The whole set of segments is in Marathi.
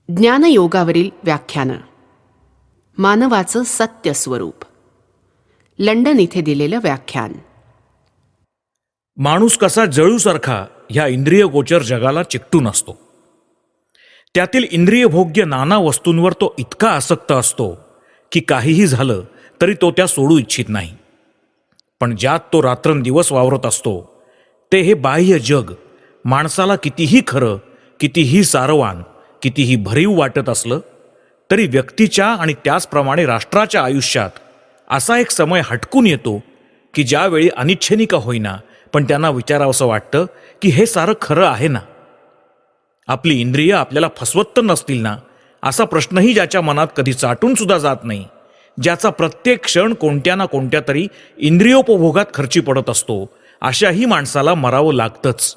ज्ञानयोगावरील व्याख्यानं. मानवाचं सत्य स्वरूप. लंडन इथे दिलेलं व्याख्यान. माणूस कसा जळूसारखा ह्या इंद्रियगोचर जगाला चिकटून असतो. त्यातील इंद्रियभोग्य नाना वस्तूंवर तो इतका आसक्त असतो की काहीही झालं तरी तो त्या सोडू इच्छित नाही. पण ज्यात तो रात्रंदिवस वावरत असतो ते हे बाह्य जग माणसाला कितीही खरं, कितीही सारवान, कितीही भरीव वाटत असलं तरी व्यक्तीच्या आणि त्याचप्रमाणे राष्ट्राच्या आयुष्यात असा एक समय हटकून येतो की ज्यावेळी अनिच्छेनी का होईना पण त्यांना विचारावंसं वाटतं की हे सारं खरं आहे ना. आपली इंद्रिय आपल्याला फसवत तर नसतील ना, असा प्रश्नही ज्याच्या मनात कधी चाटून सुद्धा जात नाही, ज्याचा प्रत्येक क्षण कोणत्या ना कोणत्या तरी इंद्रियोपभोगात खर्ची पडत असतो, अशाही माणसाला मरावं लागतंच.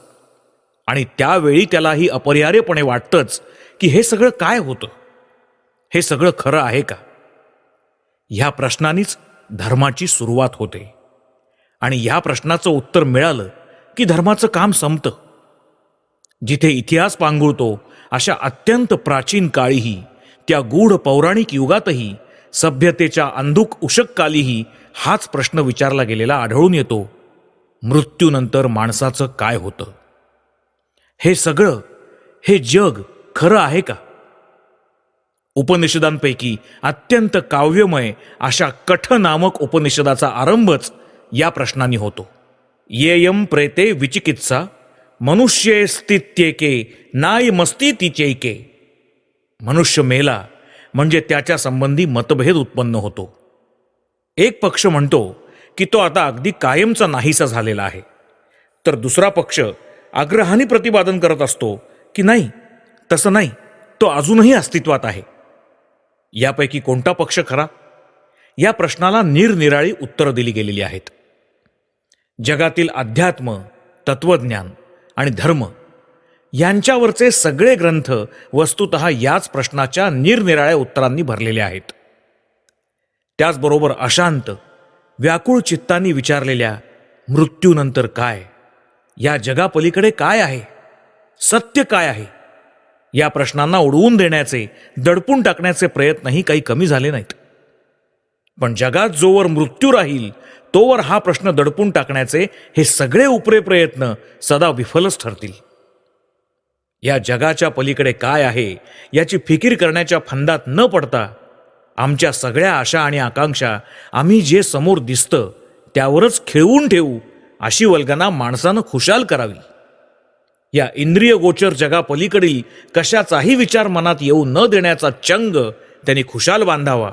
आणि त्यावेळी त्यालाही अपरिहार्यपणे वाटतंच की हे सगळं काय होतं, हे सगळं खरं आहे का. ह्या प्रश्नानीच धर्माची सुरुवात होते. आणि ह्या प्रश्नाचं उत्तर मिळालं की धर्माचं काम संपतं. जिथे इतिहास पांगुळतो अशा अत्यंत प्राचीन काळीही, त्या गूढ पौराणिक युगातही, सभ्यतेच्या अंधुक उशककालीही हाच प्रश्न विचारला गेलेला आढळून येतो. मृत्यूनंतर माणसाचं काय होतं, हे सगळं, हे जग खरं आहे का. उपनिषदांपैकी अत्यंत काव्यमय अशा कठ नामक उपनिषदाचा आरंभच या प्रश्नाने होतो. येयम प्रेते विचिकित्सा मनुष्ये स्थित्येके नाय मस्तितीचैके. मनुष्य मेला म्हणजे त्याच्या संबंधी मतभेद उत्पन्न होतो. एक पक्ष म्हणतो की तो आता अगदी कायमचा नाहीसा झालेला आहे, तर दुसरा पक्ष आग्रहाने प्रतिपादन करत असतो की नाही, तसं नाही, तो अजूनही अस्तित्वात आहे. यापैकी कोणता पक्ष खरा, या प्रश्नाला निरनिराळी उत्तरं दिली गेलेली आहेत. जगातील अध्यात्म, तत्वज्ञान आणि धर्म यांच्यावरचे सगळे ग्रंथ वस्तुतः याच प्रश्नाच्या निरनिराळ्या उत्तरांनी भरलेले आहेत. त्याचबरोबर अशांत, व्याकुळ चित्तांनी विचारलेल्या मृत्यूनंतर काय, या जगापलीकडे काय आहे, सत्य काय आहे, या प्रश्नांना उडवून देण्याचे, दडपून टाकण्याचे प्रयत्नही काही कमी झाले नाहीत. पण जगात जोवर मृत्यू राहील तोवर हा प्रश्न दडपून टाकण्याचे हे सगळे उपरे प्रयत्न सदा विफलच ठरतील. या जगाच्या पलीकडे काय आहे याची फिकीर करण्याच्या फंदात न पडता आमच्या सगळ्या आशा आणि आकांक्षा आम्ही जे समोर दिसतं त्यावरच खिळवून ठेवू, अशी वल्गना माणसानं खुशाल करावी. या इंद्रियगोचर जगापलीकडील कशाचाही विचार मनात येऊ न देण्याचा चंग त्यांनी खुशाल बांधावा.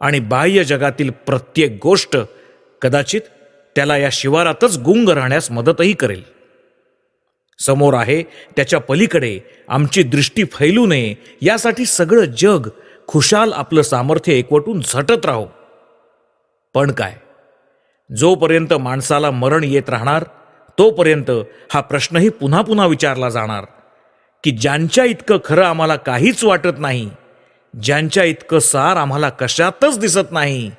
आणि बाह्य जगातील प्रत्येक गोष्ट कदाचित त्याला या शिवारातच गुंग राहण्यास मदतही करेल. समोर आहे त्याच्या पलीकडे आमची दृष्टी फैलू नये यासाठी सगळं जग खुशाल आपलं सामर्थ्य एकवटून झटत राहो. पण काय, जोपर्यंत माणसाला मरण येत राहणार तोपर्यंत हा प्रश्नही पुन्हा पुन्हा विचारला जाणार की ज्यांच्या इतकं खरं आम्हाला काहीच वाटत नाही, ज्यांच्या इतकं सार आम्हाला कशातच दिसत नाही,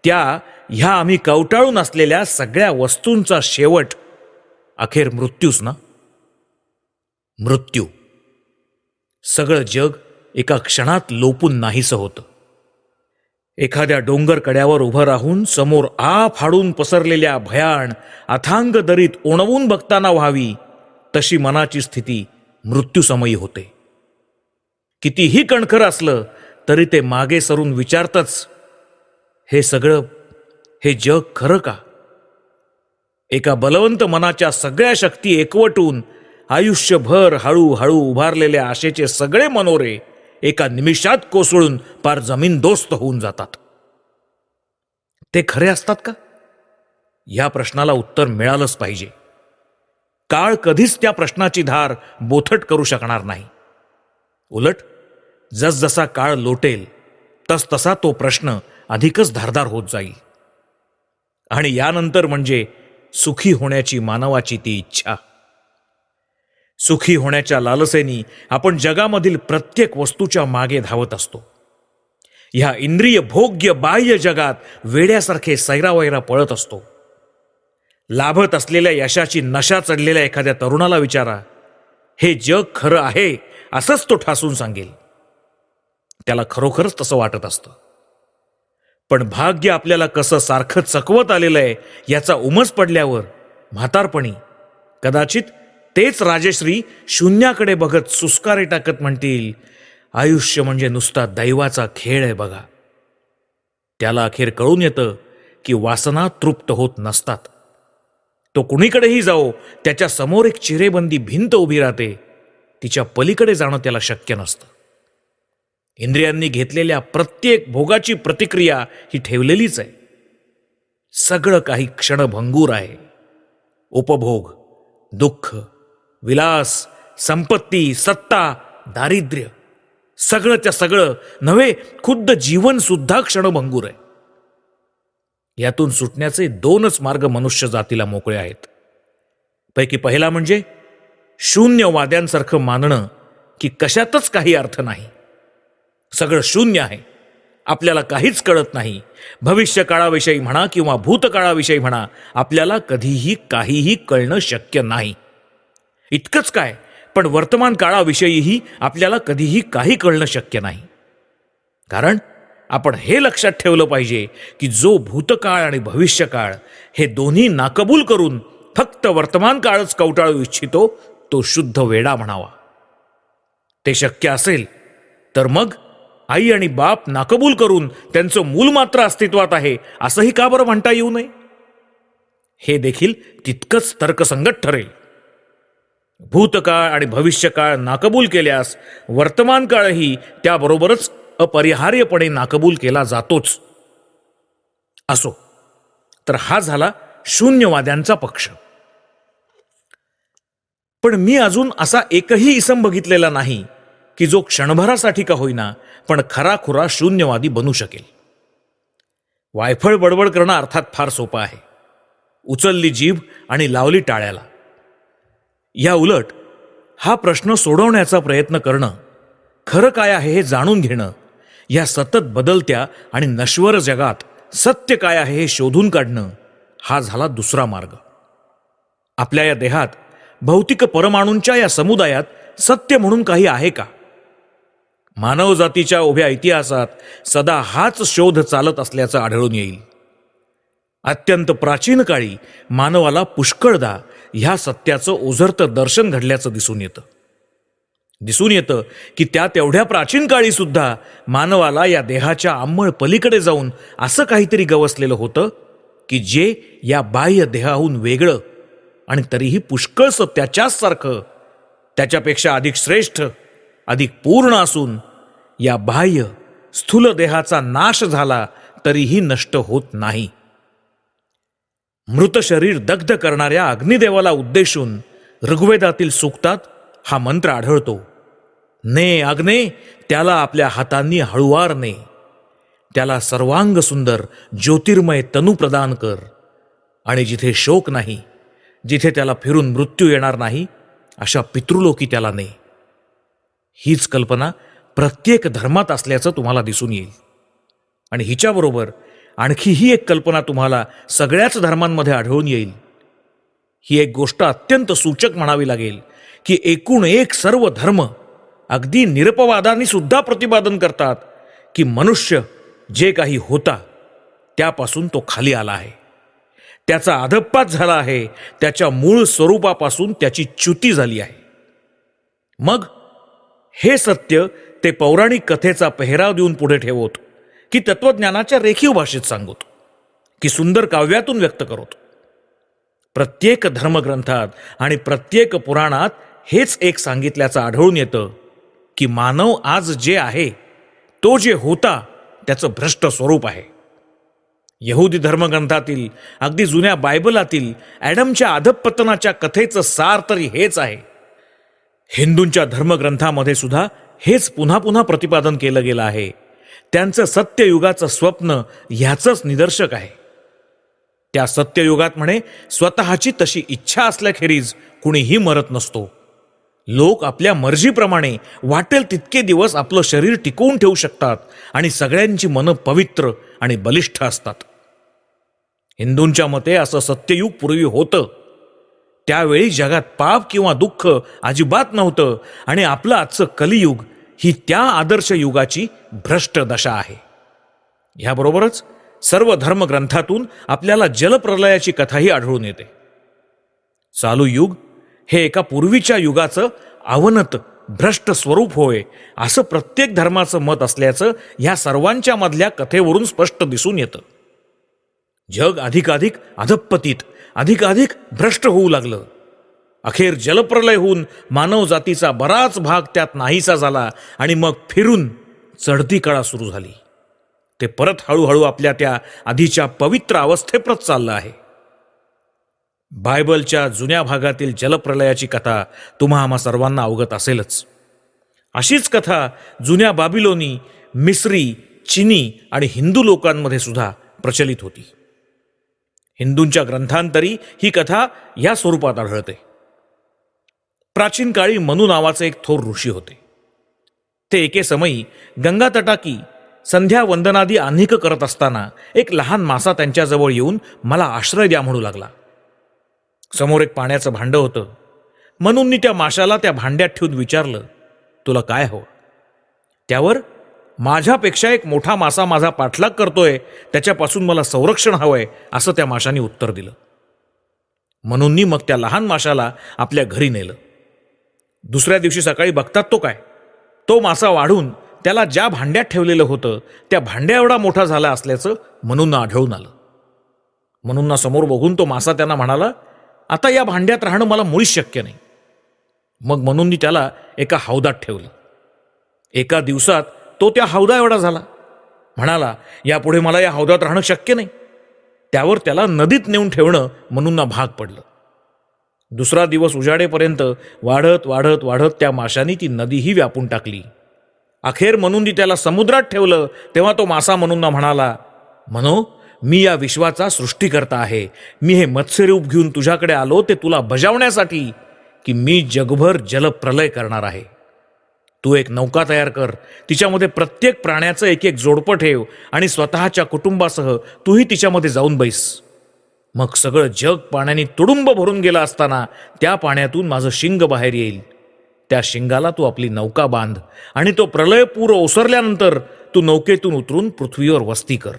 त्या ह्या आम्ही कवटाळून असलेल्या सगळ्या वस्तूंचा शेवट अखेर मृत्यूच ना. मृत्यू. सगळं जग एका क्षणात लोपून नाहीसं होतं. एखाद्या डोंगर कड्यावर उभं राहून समोर फाडून पसरलेल्या भयाण अथांग दरीत ओणवून बघताना व्हावी तशी मनाची स्थिती मृत्यूसमयी होते. कितीही कणखर असलं तरी ते मागे सरून विचारतच, हे सगळं, हे जग खरं का. एका बलवंत मनाच्या सगळ्या शक्ती एकवटून आयुष्यभर हळूहळू उभारलेल्या आशेचे सगळे मनोरे एका निमिषात कोसळून पार जमीनदोस्त होऊन जातात. ते खरे असतात का, या प्रश्नाला उत्तर मिळालंच पाहिजे. काळ कधीच त्या प्रश्नाची धार बोथट करू शकणार नाही. उलट जसजसा काळ लोटेल तसतसा तो प्रश्न अधिकच धारदार होत जाईल. आणि यानंतर म्हणजे सुखी होण्याची मानवाची ती इच्छा. सुखी होण्याच्या लालसेनी आपण जगामधील प्रत्येक वस्तूच्या मागे धावत असतो. ह्या इंद्रिय भोग्य बाह्य जगात वेड्यासारखे सैरावैरा पळत असतो. लाभत असलेल्या यशाची नशा चढलेल्या एखाद्या तरुणाला विचारा, हे जग खरं आहे, असंच तो ठासून सांगेल. त्याला खरोखरच तसं वाटत असतं. पण भाग्य आपल्याला कसं सारखं चकवत आलेलं आहे याचा उमज पडल्यावर म्हातारपणी कदाचित तेच राजश्री शून्याकडे बघत सुस्कारे टाकत म्हणतील, आयुष्य म्हणजे नुसता दैवाचा खेळ आहे बघा. त्याला अखेर कळून येतं की वासना तृप्त होत नसतात. तो कुणीकडेही जाओ, त्याच्या समोर एक चिरेबंदी भिंत उभी राहते. तिच्या पलीकडे जाणं त्याला शक्य नसतं. इंद्रियांनी घेतलेल्या प्रत्येक भोगाची प्रतिक्रिया ही ठेवलेलीच आहे. सगळं काही क्षणभंगूर आहे. उपभोग, दुःख, विलास, संपत्ती, सत्ता, दारिद्र्य, सगळंच्या सगळं नव्हे, खुद्द जीवन सुद्धा क्षणभंगूर आहे. यातून सुटण्याचे दोनच मार्ग मनुष्य जातीला मोकळे आहेत. पैकी पहिला म्हणजे शून्यवाद्यांसारखं मानणं की कशातच काही अर्थ नाही, सगळं शून्य आहे, आपल्याला काहीच कळत नाही. भविष्यकाळाविषयी म्हणा किंवा भूतकाळाविषयी म्हणा, आपल्याला कधीही काहीही कळणं शक्य नाही. इतकंच काय, पण वर्तमान काळाविषयीही आपल्याला कधीही काही कळणं शक्य नाही. कारण आपण हे लक्षात ठेवलं पाहिजे की जो भूतकाळ आणि भविष्यकाळ हे दोन्ही नाकबूल करून फक्त वर्तमान काळच कवटाळू इच्छितो, तो शुद्ध वेडा म्हणावा. ते शक्य असेल तर मग आई आणि बाप नाकबूल करून त्यांचं मूल मात्र अस्तित्वात आहे असंही का बरं म्हणता येऊ नये? हे देखील तितकंच तर्कसंगत ठरेल. भूतकाळ आणि भविष्यकाळ नाकबूल केल्यास वर्तमान काळही त्याबरोबरच अपरिहार्यपणे नाकबूल केला जातोच. असो, तर हा झाला शून्यवाद्यांचा पक्ष. पण मी अजून असा एकही इसम बघितलेला नाही की जो क्षणभरासाठी का होईना पण खराखुरा शून्यवादी बनू शकेल. वायफळ बडबड करणं अर्थात फार सोपं आहे, उचलली जीभ आणि लावली टाळ्याला. या उलट हा प्रश्न सोडवण्याचा प्रयत्न करणं, खरं काय आहे हे जाणून घेणं, या सतत बदलत्या आणि नश्वर जगात सत्य काय आहे हे शोधून काढणं, हा झाला दुसरा मार्ग. आपल्या या देहात भौतिक परमाणूंच्या या समुदायात सत्य म्हणून काही आहे का? मानवजातीच्या उभ्या इतिहासात सदा हाच शोध चालत असल्याचं आढळून येईल. अत्यंत प्राचीन काळी मानवाला पुष्कळदा ह्या सत्याचं ओझरतं दर्शन घडल्याचं दिसून येतं की त्या तेवढ्या प्राचीन काळी सुद्धा मानवाला या देहाच्या अंमळ पलीकडे जाऊन असं काहीतरी गवसलेलं होतं की जे या बाह्य देहाहून वेगळं आणि तरीही पुष्कळसं त्याच्याच सारखं, त्याच्यापेक्षा अधिक श्रेष्ठ, अधिक पूर्ण असून या बाह्य स्थूल देहाचा नाश झाला तरीही नष्ट होत नाही. मृत शरीर दग्ध करणाऱ्या अग्निदेवाला उद्देशून ऋग्वेदातील सूक्तात हा मंत्र आढळतो. ने अग्ने, त्याला आपल्या हातांनी हळुवार ने, त्याला सर्वांग सुंदर ज्योतिर्मय तनु प्रदान कर, आणि जिथे शोक नाही, जिथे त्याला फिरून मृत्यू येणार नाही, अशा पितृलोकी त्याला ने. हीच कल्पना प्रत्येक धर्मात असल्याचं तुम्हाला दिसून येईल. आणि हिच्याबरोबर आणखी ही एक कल्पना तुम्हाला सगळ्याच धर्मांमध्ये आढळून येईल. ही एक गोष्ट अत्यंत सूचक म्हणावी लागेल की एकूण एक सर्व धर्म अगदी निरपवादाने सुद्धा प्रतिपादन करतात की मनुष्य जे काही होता त्यापासून तो खाली आला आहे, त्याचा अधःपात झाला आहे, त्याच्या मूळ स्वरूपापासून त्याची च्युती झाली आहे. मग हे सत्य ते पौराणिक कथेचा पेहराव देऊन पुढे ठेवत, की तत्वज्ञानाच्या रेखीव भाषेत सांगत, की सुंदर काव्यातून व्यक्त करत. प्रत्येक धर्मग्रंथात आणि प्रत्येक पुराणात हेच एक सांगितल्याचं आढळून येतं की मानव आज जे आहे, तो जे होता त्याचं भ्रष्ट स्वरूप आहे. यहुदी धर्मग्रंथातील, अगदी जुन्या बायबलातील ॲडमच्या अधःपतनाच्या कथेचं सार तरी हेच आहे. हिंदूंच्या धर्मग्रंथामध्ये सुद्धा हेच पुन्हा पुन्हा प्रतिपादन केलं गेलं आहे. त्यांचं सत्ययुगाचं स्वप्न ह्याचंच निदर्शक आहे. त्या सत्ययुगात म्हणे स्वतःची तशी इच्छा असल्याखेरीज कुणीही मरत नसतो. लोक आपल्या मर्जीप्रमाणे वाटेल तितके दिवस आपलं शरीर टिकवून ठेवू शकतात आणि सगळ्यांची मनं पवित्र आणि बलिष्ठ असतात. हिंदूंच्या मते असं सत्ययुग पूर्वी होतं. त्यावेळी जगात पाप किंवा दुःख अजिबात नव्हतं आणि आपलं आजचं कलियुग ही त्या आदर्श युगाची भ्रष्ट दशा आहे. ह्याबरोबरच सर्व धर्मग्रंथातून आपल्याला जलप्रलयाची कथाही आढळून येते. चालू युग हे एका पूर्वीच्या युगाचं अवनत भ्रष्ट स्वरूप होय असं प्रत्येक धर्माचं मत असल्याचं ह्या सर्वांच्या मधल्या कथेवरून स्पष्ट दिसून येतं. जग अधिकाधिक अधपतित, अधिकाधिक भ्रष्ट होऊ लागलं. अखेर जलप्रलय होऊन मानव जातीचा बराच भाग त्यात नाहीसा झाला आणि मग फिरून चढती कळा सुरू झाली. ते परत हळूहळू आपल्या त्या आधीच्या पवित्र अवस्थेप्रत चाललं आहे. बायबलच्या जुन्या भागातील जलप्रलयाची कथा तुम्हा आम्हा सर्वांना अवगत असेलच. अशीच कथा जुन्या बाबिलोनी, मिस्री, चिनी आणि हिंदू लोकांमध्ये सुद्धा प्रचलित होती. हिंदूंच्या ग्रंथांतरी ही कथा या स्वरूपात आढळते. प्राचीन काळी मनू नावाचे एक थोर ऋषी होते. ते एके समयी गंगा तटाकी संध्या वंदनादी आन्हिक करत असताना एक लहान मासा त्यांच्याजवळ येऊन मला आश्रय द्या म्हणू लागला. समोर एक पाण्याचं भांडं होतं. मनूंनी त्या माशाला त्या भांड्यात ठेवून विचारलं, तुला काय हवं? त्यावर माझ्यापेक्षा एक मोठा मासा माझा पाठलाग करतोय, त्याच्यापासून मला संरक्षण हवंय असं त्या माशाने उत्तर दिलं. मनूंनी मग त्या लहान माशाला आपल्या घरी नेलं. दुसऱ्या दिवशी सकाळी बघतात तो मासा वाढून त्याला ज्या भांड्यात ठेवलेलं होतं त्या भांड्या एवढा मोठा झाला असल्याचं मनूंना आढळून आलं. मनूंना समोर बघून तो मासा त्यांना म्हणाला, आता या भांड्यात राहणं मला मुळीच शक्य नाही. मग मनूंनी त्याला एका हौदात ठेवलं. एका दिवसात तो त्या हौदा एवढा झाला. म्हणाला, यापुढे मला या हौदात राहणं शक्य नाही. त्यावर त्याला नदीत नेऊन ठेवणं मनूंना भाग पडलं. दुसरा दिवस उजाडेपर्यंत वाढत वाढत वाढत त्या माशाने ती नदीही व्यापून टाकली. अखेर मनूंनी त्याला समुद्रात ठेवलं. तेव्हा तो मासा मनूंना म्हणाला, मनो, मी या विश्वाचा सृष्टीकर्ता आहे. मी हे मत्स्यरूप घेऊन तुझ्याकडे आलो ते तुला बजावण्यासाठी की मी जगभर जलप्रलय करणार आहे. तू एक नौका तयार कर, तिच्यामध्ये प्रत्येक प्राण्याचं एक एक जोडपं ठेव आणि स्वतःच्या कुटुंबासह तूही तिच्यामध्ये जाऊन बैस. मग सगळं जग पाण्याने तुडुंब भरून गेलं असताना त्या पाण्यातून माझं शिंग बाहेर येईल. त्या शिंगाला तू आपली नौका बांध आणि तो प्रलय पूर ओसरल्यानंतर तू नौकेतून उतरून पृथ्वीवर वस्ती कर.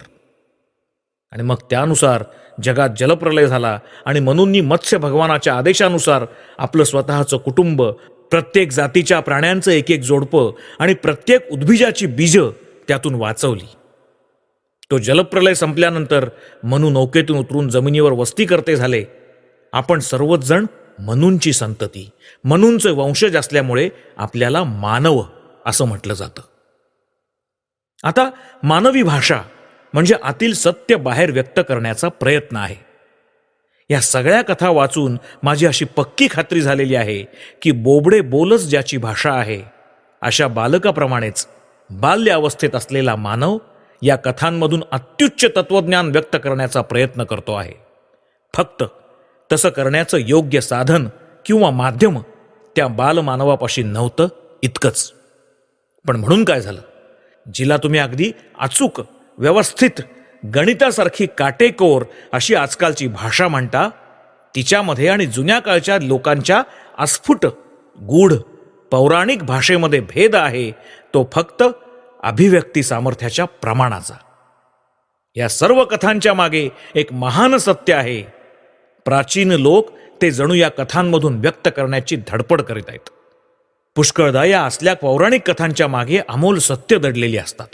आणि मग त्यानुसार जगात जलप्रलय झाला आणि मनूंनी मत्स्य भगवानाच्या आदेशानुसार आपलं स्वतःचं कुटुंब, प्रत्येक जातीच्या प्राण्यांचं एक एक जोडपं आणि प्रत्येक उद्भिजाची बीजं त्यातून वाचवली. तो जलप्रलय संपल्यानंतर मनू नौकेतून उतरून जमिनीवर वस्ती करते झाले. आपण सर्वच जण मनूंची संतती, मनूंचे वंशज असल्यामुळे आपल्याला मानव असं म्हटलं जातं. आता मानवी भाषा म्हणजे आतील सत्य बाहेर व्यक्त करण्याचा प्रयत्न आहे. या सगळ्या कथा वाचून माझी अशी पक्की खात्री झालेली आहे की बोबडे बोलच ज्याची भाषा आहे, अशा बालकाप्रमाणेच बाल्य अवस्थेत असलेला मानव या कथांमधून अत्युच्च तत्वज्ञान व्यक्त करण्याचा प्रयत्न करतो आहे. फक्त तसं करण्याचं योग्य साधन किंवा माध्यम त्या बालमानवापाशी नव्हतं इतकंच. पण म्हणून काय झालं, जिला तुम्ही अगदी अचूक, व्यवस्थित, गणितासारखी काटेकोर अशी आजकालची भाषा म्हणता, तिच्यामध्ये आणि जुन्या काळच्या लोकांच्या अस्फुट, गूढ, पौराणिक भाषेमध्ये भेद आहे. तो फक्त अभिव्यक्ती सामर्थ्याच्या प्रमाणाचा. या सर्व कथांच्या मागे एक महान सत्य आहे. प्राचीन लोक ते जणू या कथांमधून व्यक्त करण्याची धडपड करीत आहेत. पुष्कळदा या असल्या पौराणिक कथांच्या मागे अमोल सत्य दडलेली असतात.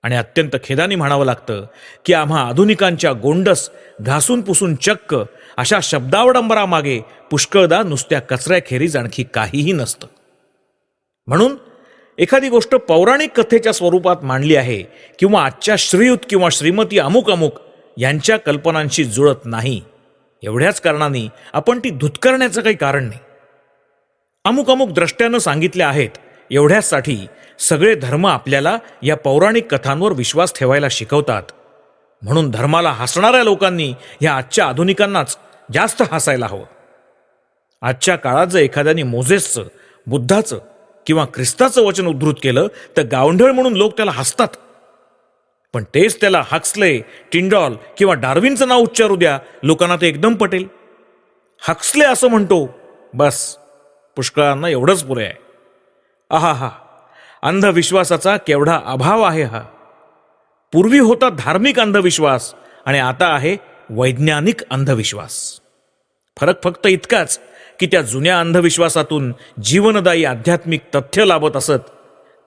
आणि अत्यंत खेदाने म्हणावं लागतं की आम्हा आधुनिकांच्या गोंडस, घासून पुसून चक्क अशा शब्दावडंबरामागे पुष्कळदा नुसत्या कचऱ्याखेरीज आणखी काहीही नसतं. म्हणून एखादी गोष्ट पौराणिक कथेच्या स्वरूपात मांडली आहे किंवा आजच्या श्रीयुत किंवा श्रीमती अमुक अमुक यांच्या कल्पनांशी जुळत नाही, एवढ्याच कारणाने आपण ती धुत्कारण्याचं काही कारण नाही. अमुक अमुक द्रष्ट्यानं सांगितल्या आहेत एवढ्यासाठी सगळे धर्म आपल्याला या पौराणिक कथांवर विश्वास ठेवायला शिकवतात. म्हणून धर्माला हसणाऱ्या लोकांनी या आजच्या आधुनिकांनाच जास्त हसायला हवं. आजच्या काळात जर एखाद्याने मोझेसचं, बुद्धाचं किंवा ख्रिस्ताचं वचन उद्धृत केलं तर गावंढळ म्हणून लोक त्याला हसतात. पण तेच त्याला हक्सले, टिंडॉल किंवा डार्विनचं नाव उच्चारू द्या, लोकांना ते एकदम पटेल. हक्सले असं म्हणतो, बस पुष्कळांना एवढंच पुरे आहे. आहा, अंधविश्वासाचा केवढा अभाव आहे हा. पूर्वी होता धार्मिक अंधविश्वास आणि आता आहे वैज्ञानिक अंधविश्वास. फरक फक्त इतकाच की त्या जुन्या अंधविश्वासातून जीवनदायी आध्यात्मिक तथ्य लाभत असत,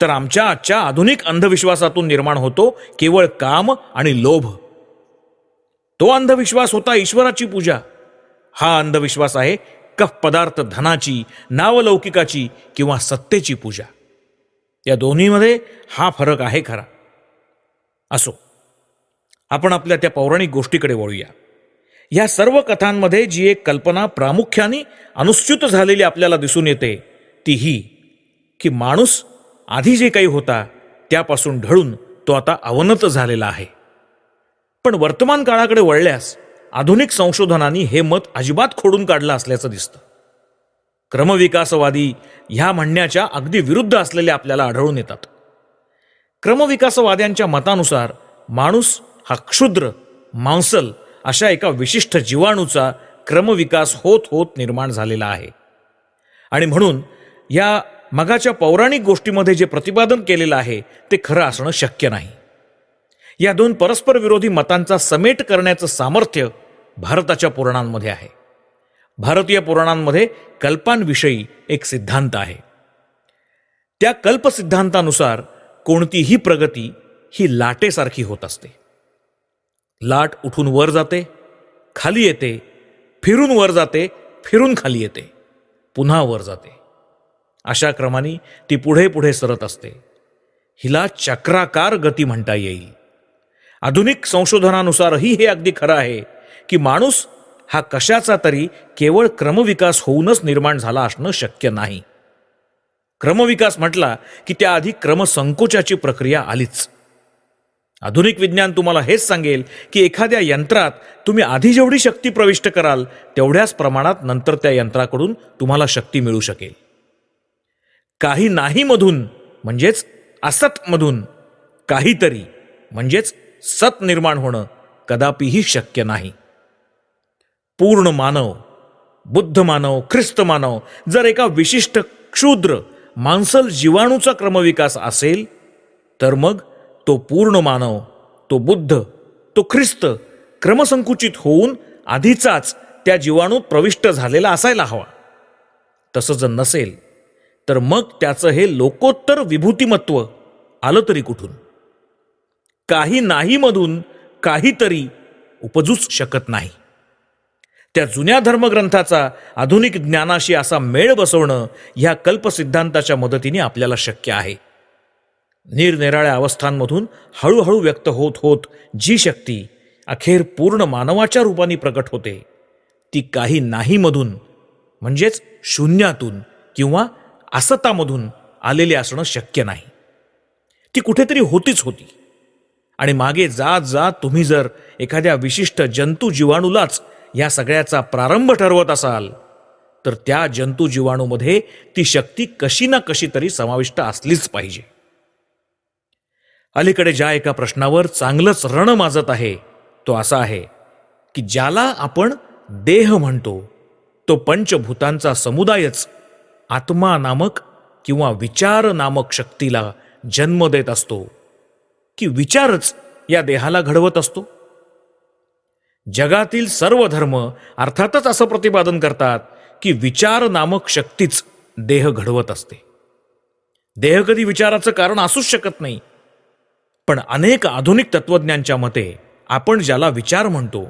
तर आमच्या आजच्या आधुनिक अंधविश्वासातून निर्माण होतो केवळ काम आणि लोभ. तो अंधविश्वास होता ईश्वराची पूजा. हा अंधविश्वास आहे कफ पदार्थ धनाची, नावलौकिकाची किंवा सत्तेची पूजा. या दोन्हीमध्ये हा फरक आहे खरा. असो, आपण आपल्या त्या पौराणिक गोष्टीकडे वळूया. या सर्व कथांमध्ये जी एक कल्पना प्रामुख्याने अनुस्यूत झालेली आपल्याला दिसून येते ती ही की माणूस आधी जे काही होता त्यापासून ढळून तो आता अवनत झालेला आहे. पण वर्तमान काळाकडे वळल्यास आधुनिक संशोधनांनी हे मत अजिबात खोडून काढलं असल्याचं दिसतं. क्रमविकासवादी ह्या म्हणण्याच्या अगदी विरुद्ध असलेले आपल्याला आढळून येतात. क्रमविकासवाद्यांच्या मतानुसार माणूस हा क्षुद्र, मांसल अशा एका विशिष्ट जीवाणूचा क्रमविकास होत होत निर्माण झालेला आहे. आणि म्हणून या मगाच्या पौराणिक गोष्टीमध्ये जे प्रतिपादन केलेलं आहे ते खरं असणं शक्य नाही. या दोन परस्पर विरोधी मतांचा समेट करण्याचं सामर्थ्य भारताच्या पुराणांमध्ये आहे. भारतीय पुराणांमध्ये कल्पांविषयी एक सिद्धांत आहे. त्या कल्पसिद्धांतानुसार कोणतीही प्रगती ही लाटेसारखी होत असते. लाट उठून वर जाते, खाली येते, फिरून वर जाते, फिरून खाली येते, पुन्हा वर जाते. अशा क्रमाने ती पुढे पुढे सरत असते. हिला चक्राकार गती म्हणता येईल. आधुनिक संशोधनानुसारही हे अगदी खरं आहे की माणूस हा कशाचा तरी केवळ क्रमविकास होऊनच निर्माण झाला असणं शक्य नाही. क्रमविकास म्हटला की त्याआधी क्रमसंकोचाची प्रक्रिया आलीच. आधुनिक विज्ञान तुम्हाला हेच सांगेल की एखाद्या यंत्रात तुम्ही आधी जेवढी शक्ती प्रविष्ट कराल तेवढ्याच प्रमाणात नंतर त्या यंत्राकडून तुम्हाला शक्ती मिळू शकेल. काही नाही मधून म्हणजेच असत मधून काहीतरी म्हणजेच सत निर्माण होणं कदापिही शक्य नाही. पूर्ण मानव, बुद्ध मानव, ख्रिस्त मानव जर एका विशिष्ट क्षुद्र मांसल जीवाणूचा क्रमविकास असेल तर मग तो पूर्ण मानव, तो बुद्ध, तो ख्रिस्त क्रमसंकुचित होऊन आधीचाच त्या जीवाणूत प्रविष्ट झालेला असायला हवा. तसं जर नसेल तर मग त्याचं हे लोकोत्तर विभूतिमत्व आलं तरी कुठून? काही नाही मधून काहीतरी उपजूच शकत नाही. त्या जुन्या धर्मग्रंथाचा आधुनिक ज्ञानाशी असा मेळ बसवणं ह्या कल्पसिद्धांताच्या मदतीने आपल्याला शक्य आहे. निरनिराळ्या अवस्थांमधून हळूहळू व्यक्त होत होत जी शक्ती अखेर पूर्ण मानवाच्या रूपाने प्रकट होते ती काही नाही मधून म्हणजेच शून्यातून किंवा असतामधून आलेले असणं शक्य नाही. ती कुठेतरी होतीच होती. आणि मागे जात जात तुम्ही जर एखाद्या विशिष्ट जंतू जीवाणूलाच या सगळ्याचा प्रारंभ ठरवत असाल तर त्या जंतू जीवाणूमध्ये ती शक्ती कशी ना कशी तरी समाविष्ट असलीच पाहिजे. अलीकडे ज्या एका प्रश्नावर चांगलंच रण माजत आहे तो असा आहे की ज्याला आपण देह म्हणतो तो पंचभूतांचा समुदायच आत्मा नामक किंवा विचार नामक शक्तीला जन्म देत असतो की विचारच या देहाला घडवत असतो. जगातील सर्व धर्म अर्थातच असं प्रतिपादन करतात की विचार नामक शक्तीच देह घडवत असते. देह कधी विचाराचं कारण असूच शकत नाही. पण अनेक आधुनिक तत्वज्ञांच्या मते आपण ज्याला विचार म्हणतो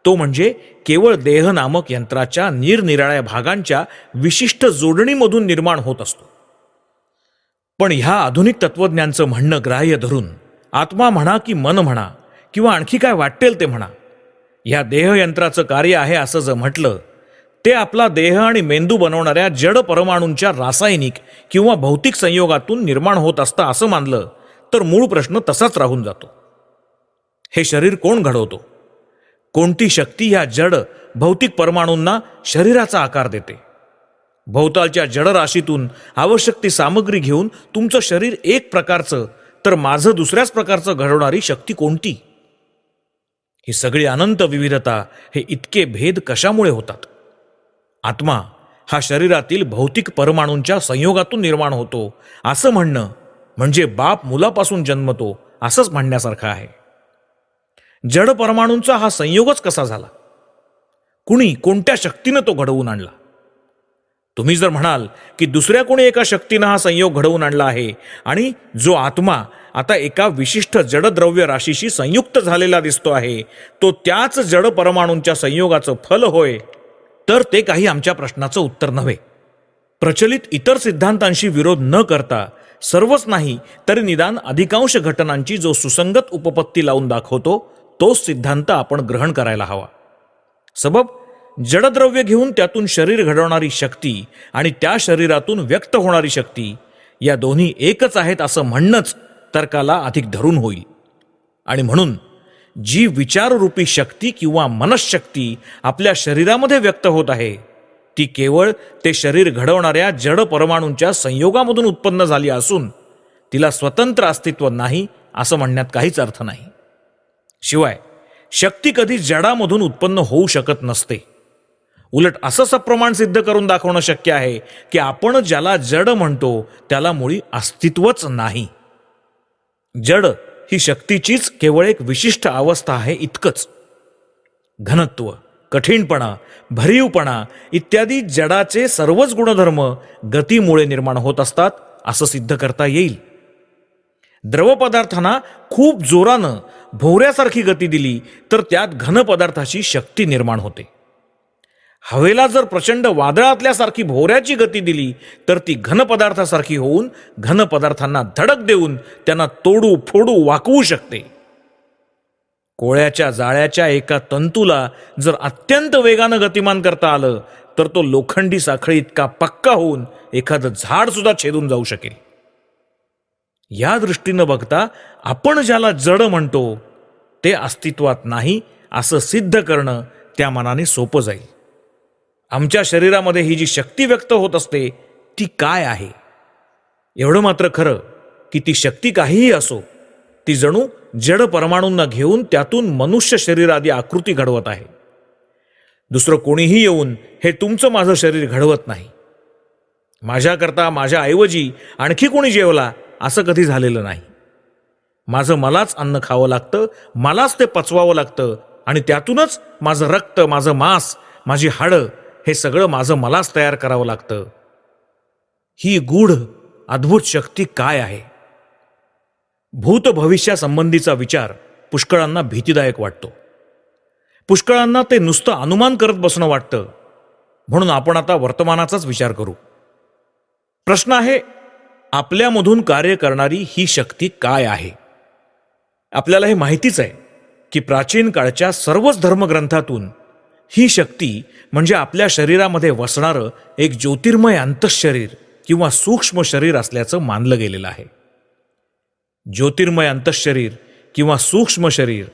तो म्हणजे केवळ देह नामक यंत्राच्या निरनिराळ्या भागांच्या विशिष्ट जोडणीमधून निर्माण होत असतो. पण ह्या आधुनिक तत्वज्ञांचं म्हणणं ग्राह्य धरून आत्मा म्हणा की मन म्हणा किंवा आणखी काय वाटेल ते म्हणा, ह्या देहयंत्राचं कार्य आहे असं जर म्हटलं ते आपला देह आणि मेंदू बनवणाऱ्या जड परमाणूंच्या रासायनिक किंवा भौतिक संयोगातून निर्माण होत असतं असं मानलं तर मूळ प्रश्न तसाच राहून जातो. हे शरीर कोण घडवतो? कोणती शक्ती ह्या जड भौतिक परमाणूंना शरीराचा आकार देते? भोवतालच्या जडराशीतून आवश्यक ती सामग्री घेऊन तुमचं शरीर एक प्रकारचं तर माझं दुसऱ्याच प्रकारचं घडवणारी शक्ती कोणती? ही सगळी अनंत विविधता, हे इतके भेद कशामुळे होतात? आत्मा हा शरीरातील भौतिक परमाणूंच्या संयोगातून निर्माण होतो असं म्हणणं म्हणजे बाप मुलापासून जन्मतो असंच म्हणण्यासारखं आहे. जड परमाणूंचा हा संयोगच कसा झाला? कुणी कोणत्या शक्तीनं तो घडवून आणला? तुम्ही जर म्हणाल की दुसऱ्या कोणी एका शक्तीनं हा संयोग घडवून आणला आहे आणि जो आत्मा आता एका विशिष्ट जडद्रव्य राशीशी संयुक्त झालेला दिसतो आहे तो त्याच जड परमाणूंच्या संयोगाचं फल होय, तर ते काही आमच्या प्रश्नाचं उत्तर नव्हे. प्रचलित इतर सिद्धांतांशी विरोध न करता सर्वच नाही तरी निदान अधिकांश घटनांची जो सुसंगत उपपत्ती लावून दाखवतो तोच सिद्धांत आपण ग्रहण करायला हवा. सबब जडद्रव्य घेऊन त्यातून शरीर घडवणारी शक्ती आणि त्या शरीरातून व्यक्त होणारी शक्ती या दोन्ही एकच आहेत असं म्हणणंच तर्काला अधिक धरून होईल. आणि म्हणून जी विचाररूपी शक्ती किंवा मनशक्ती आपल्या शरीरामध्ये व्यक्त होत आहे ती केवळ ते शरीर घडवणाऱ्या जड परमाणूंच्या संयोगामधून उत्पन्न झाली असून तिला स्वतंत्र अस्तित्व नाही असं म्हणण्यात काहीच अर्थ नाही. शिवाय शक्ती कधी जडामधून उत्पन्न होऊ शकत नसते. उलट असं सप्रमाण सिद्ध करून दाखवणं शक्य आहे की आपण ज्याला जड म्हणतो त्याला मुळी अस्तित्वच नाही. जड ही शक्तीचीच केवळ एक विशिष्ट अवस्था आहे इतकंच. घनत्व, कठीणपणा, भरीवपणा इत्यादी जडाचे सर्वच गुणधर्म गतीमुळे निर्माण होत असतात असं सिद्ध करता येईल. द्रवपदार्थांना खूप जोरानं भोवऱ्यासारखी गती दिली तर त्यात घनपदार्थाची शक्ती निर्माण होते. हवेला जर प्रचंड वादळातल्यासारखी भोवऱ्याची गती दिली तर ती घनपदार्थासारखी होऊन घनपदार्थांना धडक देऊन त्यांना तोडू फोडू वाकवू शकते. कोळ्याच्या जाळ्याच्या एका तंतूला जर अत्यंत वेगानं गतिमान करता आलं तर तो लोखंडी साखळी इतका पक्का होऊन एखादं झाड सुद्धा छेदून जाऊ शकेल. या दृष्टीनं बघता आपण ज्याला जड म्हणतो ते अस्तित्वात नाही असं सिद्ध करणं त्या मानाने सोपं जाईल. आमच्या शरीरामध्ये ही जी शक्ती व्यक्त होत असते ती काय आहे? एवढं मात्र खरं की ती शक्ती काहीही असो ती जणू जड परमाणूंना घेऊन त्यातून मनुष्य शरीर आदी आकृती घडवत आहे. दुसरं कोणीही येऊन हे तुमचं माझं शरीर घडवत नाही. माझ्याकरता माझ्या ऐवजी आणखी कोणी जेवला असं कधी झालेलं नाही. माझं मलाच अन्न खावं लागतं, मलाच ते पचवावं लागतं आणि त्यातूनच माझं रक्त, माझं मांस, माझी हाडं हे सगळं माझं मलाच तयार करावं लागतं. ही गूढ अद्भुत शक्ती काय आहे? भूत भविष्यासंबंधीचा विचार पुष्कळांना भीतीदायक वाटतो. पुष्कळांना ते नुसतं अनुमान करत बसणं वाटतं. म्हणून आपण आता वर्तमानाचाच विचार करू. प्रश्न आहे, आपल्यामधून कार्य करणारी ही शक्ती काय आहे? आपल्याला हे माहितीच आहे की प्राचीन काळच्या सर्वच धर्मग्रंथातून ही शक्ती म्हणजे आपल्या शरीरामध्ये वसणारं एक ज्योतिर्मय अंतःशरीर किंवा सूक्ष्म शरीर असल्याचं मानलं गेलेलं आहे. ज्योतिर्मय अंतःशरीर किंवा सूक्ष्म शरीर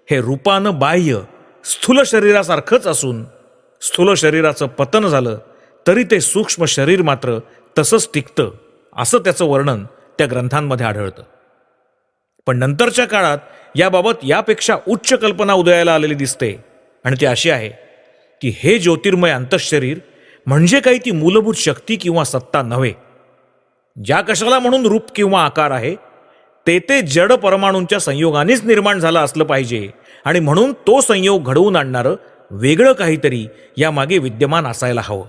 हे रूपानं बाह्य स्थूल शरीरासारखंच असून स्थूल शरीराचं पतन झालं तरी ते सूक्ष्म शरीर मात्र तसंच टिकतं असं त्याचं वर्णन त्या ग्रंथांमध्ये आढळतं. पण नंतरच्या काळात याबाबत यापेक्षा उच्च कल्पना उदयाला आलेली दिसते आणि ती अशी आहे की हे ज्योतिर्मय अंतःशरीर म्हणजे काही ती मूलभूत शक्ती किंवा सत्ता नव्हे. ज्या कशाला म्हणून रूप किंवा आकार आहे ते जड परमाणूंच्या संयोगानेच निर्माण झाला असलं पाहिजे आणि म्हणून तो संयोग घडवून आणणारं वेगळं काहीतरी यामागे विद्यमान असायला हवं.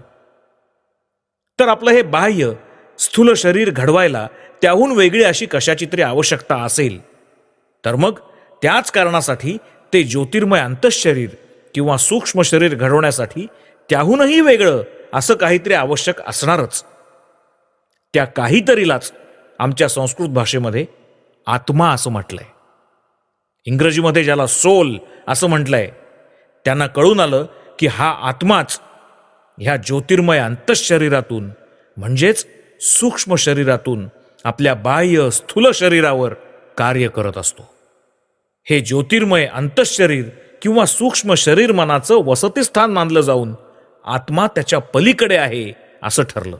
तर आपलं हे बाह्य स्थूल शरीर घडवायला त्याहून वेगळी अशी कशाची तरी आवश्यकता असेल तर मग त्याच कारणासाठी ते ज्योतिर्मय अंतःशरीर किंवा सूक्ष्म शरीर घडवण्यासाठी त्याहूनही वेगळं असं काहीतरी आवश्यक असणारच. त्या काहीतरीलाच आमच्या संस्कृत भाषेमध्ये आत्मा असं म्हटलंय. इंग्रजीमध्ये ज्याला सोल असं म्हटलंय त्यांना कळून आलं की हा आत्माच ह्या ज्योतिर्मय अंतःशरीरातून म्हणजेच सूक्ष्म शरीरातून आपल्या बाह्य स्थूल शरीरावर कार्य करत असतो. हे ज्योतिर्मय अंतःशरीर किंवा सूक्ष्म शरीर मनाचं वसतिस्थान मानलं जाऊन आत्मा त्याच्या पलीकडे आहे असं ठरलं.